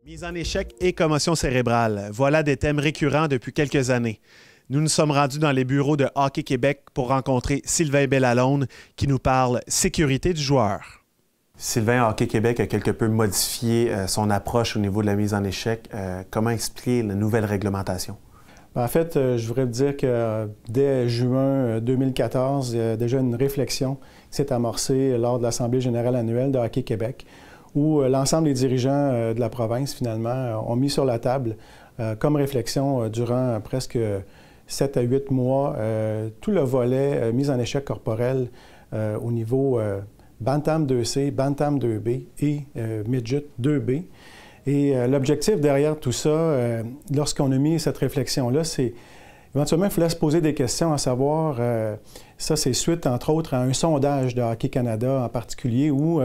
Mise en échec et commotion cérébrale, voilà des thèmes récurrents depuis quelques années. Nous nous sommes rendus dans les bureaux de Hockey Québec pour rencontrer Sylvain Bellalonde qui nous parle sécurité du joueur. Sylvain, Hockey Québec a quelque peu modifié son approche au niveau de la mise en échec. Comment expliquer la nouvelle réglementation? En fait, je voudrais dire que dès juin 2014, il y a déjà une réflexion qui s'est amorcée lors de l'Assemblée générale annuelle de Hockey Québec, où l'ensemble des dirigeants de la province, finalement, ont mis sur la table, comme réflexion durant presque 7 à 8 mois, tout le volet mise en échec corporel au niveau Bantam 2C, Bantam 2B et Midget 2B. Et l'objectif derrière tout ça, lorsqu'on a mis cette réflexion-là, c'est éventuellement, il fallait se poser des questions à savoir, ça c'est suite entre autres à un sondage de Hockey Canada en particulier, où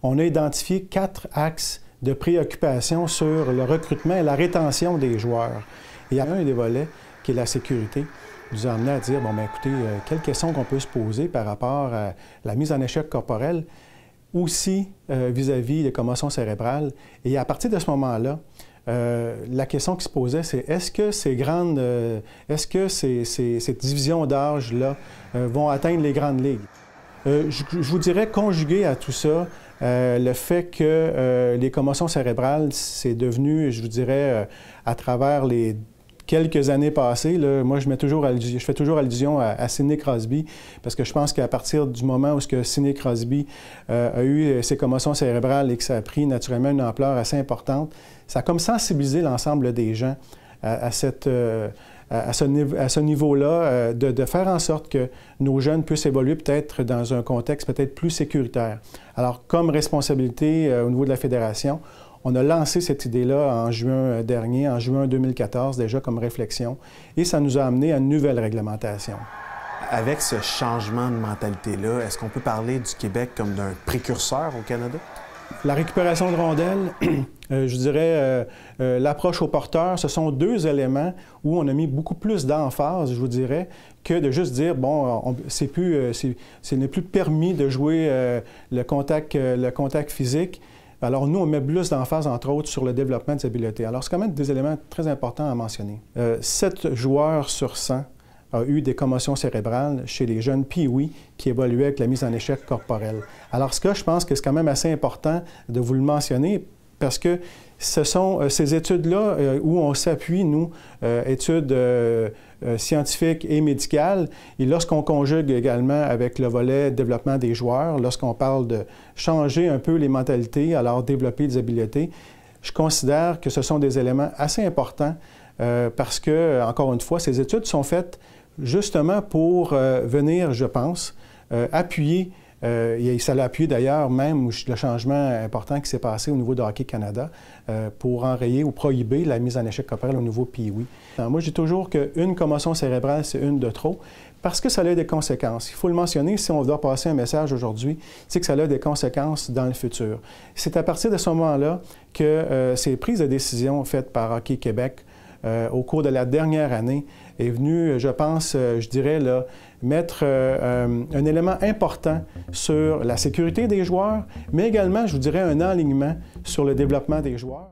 on a identifié 4 axes de préoccupation sur le recrutement et la rétention des joueurs. Et il y a un des volets qui est la sécurité, qui nous a amené à dire, bon, bien écoutez, quelles questions qu'on peut se poser par rapport à la mise en échec corporelle, aussi vis-à-vis des commotions cérébrales. Et à partir de ce moment-là, la question qui se posait, c'est est-ce que ces divisions d'âge-là vont atteindre les grandes ligues? Je vous dirais, conjugué à tout ça, le fait que les commotions cérébrales, c'est devenu, je vous dirais, à travers les quelques années passées, là, moi, je fais toujours allusion à Sidney Crosby, parce que je pense qu'à partir du moment où Sidney Crosby a eu ses commotions cérébrales et que ça a pris naturellement une ampleur assez importante, ça a comme sensibilisé l'ensemble des gens à ce niveau-là, de faire en sorte que nos jeunes puissent évoluer peut-être dans un contexte peut-être plus sécuritaire. Alors, comme responsabilité au niveau de la Fédération, on a lancé cette idée-là en juin dernier, en juin 2014, déjà comme réflexion, et ça nous a amené à une nouvelle réglementation. Avec ce changement de mentalité-là, est-ce qu'on peut parler du Québec comme d'un précurseur au Canada? La récupération de rondelles, je dirais l'approche au porteur, ce sont deux éléments où on a mis beaucoup plus d'emphase, je vous dirais, que de juste dire, bon, ce n'est plus permis de jouer le contact physique. Alors, nous, on met plus d'emphase, entre autres, sur le développement des habiletés. Alors, c'est quand même des éléments très importants à mentionner. 7 joueurs sur 100 ont eu des commotions cérébrales chez les jeunes Pee-Wee qui évoluaient avec la mise en échec corporelle. Alors, je pense que c'est quand même assez important de vous le mentionner parce que ce sont ces études-là où on s'appuie, nous, études scientifiques et médicales, et lorsqu'on conjugue également avec le volet développement des joueurs, lorsqu'on parle de changer un peu les mentalités, alors développer des habiletés, je considère que ce sont des éléments assez importants parce que, encore une fois, ces études sont faites justement pour venir, je pense, appuyer. Et ça l'a appuyé d'ailleurs même le changement important qui s'est passé au niveau de Hockey Canada pour enrayer ou prohiber la mise en échec corporel au niveau Pee-Wee. Moi, je dis toujours qu'une commotion cérébrale, c'est une de trop parce que ça a des conséquences. Il faut le mentionner, si on doit passer un message aujourd'hui, c'est que ça a des conséquences dans le futur. C'est à partir de ce moment-là que ces prises de décision faites par Hockey Québec au cours de la dernière année est venu, je pense, je dirais, là, mettre un élément important sur la sécurité des joueurs, mais également, je vous dirais, un alignement sur le développement des joueurs.